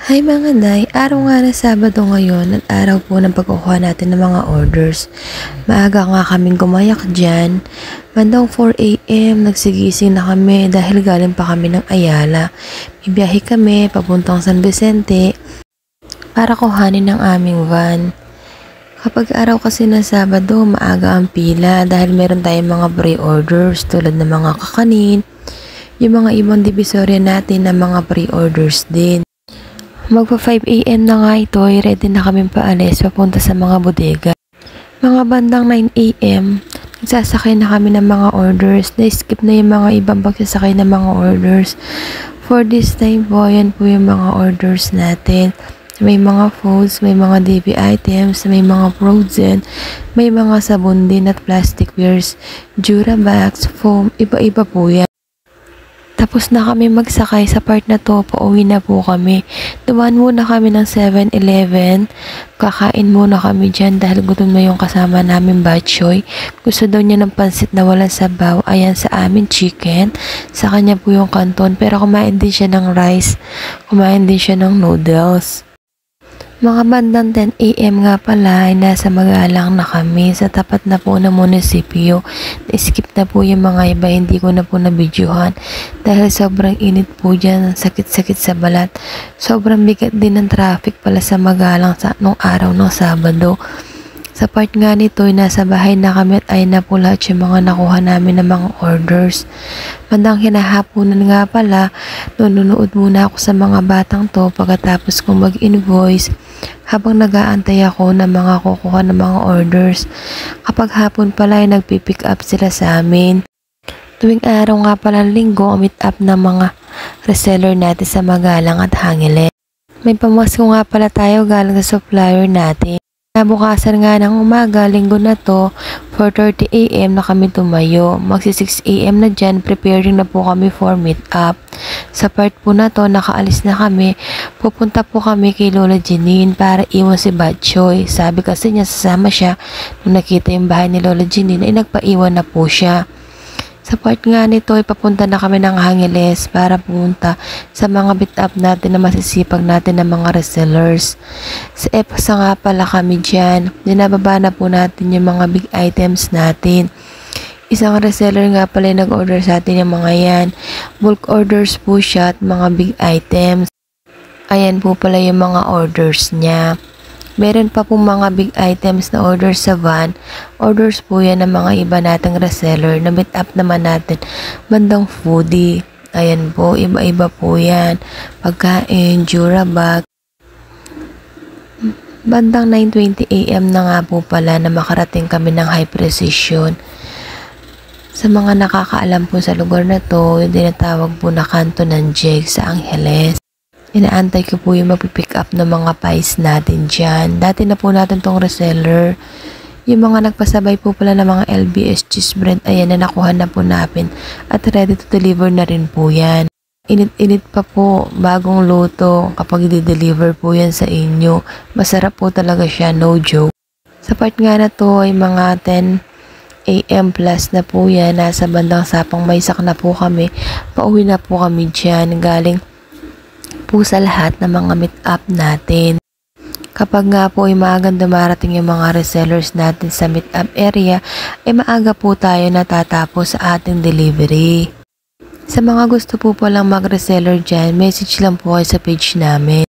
Hi mga Nay, araw nga na Sabado ngayon at araw po ng pagkukuha natin ng mga orders. Maaga nga kaming gumayak dyan. Bandang 4 AM, nagsigising na kami dahil galing pa kami ng Ayala. Bibiyahe kami papuntang San Vicente para kuhanin ng aming van. Kapag araw kasi ng Sabado, maaga ang pila dahil meron tayong mga pre-orders tulad ng mga kakanin, yung mga ibang divisorya natin na mga pre-orders din. Magpa 5 AM na nga ito ay ready na kami paalis papunta sa mga bodega. Mga bandang 9 AM, nagsasakay na kami ng mga orders. Na-skip na yung mga ibang pagsasakay ng mga orders. For this time po, yan po yung mga orders natin. May mga foods, may mga DB items, may mga frozen, may mga sabon din at plastic wares, Durabox, foam, iba-iba po yan. Tapos na kami magsakay sa part na to, pauwi na po kami. Dumaan muna kami ng 7-Eleven. Kakain muna kami dyan dahil gutom na yung kasama namin batchoy. Gusto daw niya ng pansit na walang sabaw. Ayan sa amin chicken. Sa kanya po yung kanton. Pero kumain din siya ng rice. Kumain din siya ng noodles. Mga bandang 10 AM nga pala ay nasa Magalang na kami sa tapat na po ng munisipyo. Na-skip na po yung mga iba, hindi ko na po nabidyohan dahil sobrang init po dyan, sakit-sakit sa balat. Sobrang bigat din ng traffic pala sa Magalang sa nung araw ng Sabado. Sa part nga nito ay nasa bahay na kami at ay na po lahat yung mga nakuha namin ng mga orders. Bandang hinahaponan nga pala, nunood muna ako sa mga batang to pagkatapos kong mag-invoice habang nag-aantay ako ng mga kukuha ng mga orders. Kapag hapon pala ay nagpipick up sila sa amin. Tuwing araw nga pala linggo ang meet up ng mga reseller natin sa Magalang at Hangilen. May pamasko nga pala tayo galing sa supplier natin. Nabukasan nga ng umaga, linggo na to, 4:30 AM na kami tumayo. Magsi 6 AM na dyan, preparing na po kami for meet up. Sa part po na to, nakaalis na kami. Pupunta po kami kay Lola Janine para iwan si Batchoy. Sabi kasi niya sasama siya. Nung nakita yung bahay ni Lola Janine, ay nagpaiwan na po siya. Sa part nga nito ay papunta na kami ng Hangiles para pumunta sa mga meet up natin na masisipag natin ng mga resellers. Sa EPSA nga pala kami dyan, dinababa na po natin yung mga big items natin. Isang reseller nga pala nag-order sa atin yung mga yan. Bulk orders po siya at mga big items. Ayan po pala yung mga orders niya. Meron pa pong mga big items na orders sa van. Orders po yan ng mga iba nating reseller na meet up naman natin. Bandang foodie. Ayan po, iba-iba po yan. Pagkain, Durabox. Bandang 9:20 AM na nga po pala na makarating kami ng High Precision. Sa mga nakakaalam po sa lugar na to, yung tinatawag po na kanto ng Jeg sa Angeles. Inaantay ko po yung magpipick up ng mga pies natin dyan. Dati na po natin tong reseller. Yung mga nagpasabay po pala ng mga LBS cheese bread, ayan na nakuha na po natin. At ready to deliver na rin po yan. Init-init pa po, bagong luto kapag i-deliver po yan sa inyo. Masarap po talaga siya, no joke. Sa part nga na to ay mga 10 AM plus na po yan. Nasa bandang Sapang Maysak na po kami. Pauwi na po kami dyan. Galing po sa lahat ng mga meet up natin. Kapag nga po ay maagang dumarating yung mga resellers natin sa meet up area, ay maaga po tayo natatapos sa ating delivery. Sa mga gusto po palang mag-reseller dyan, message lang po kayo sa page namin.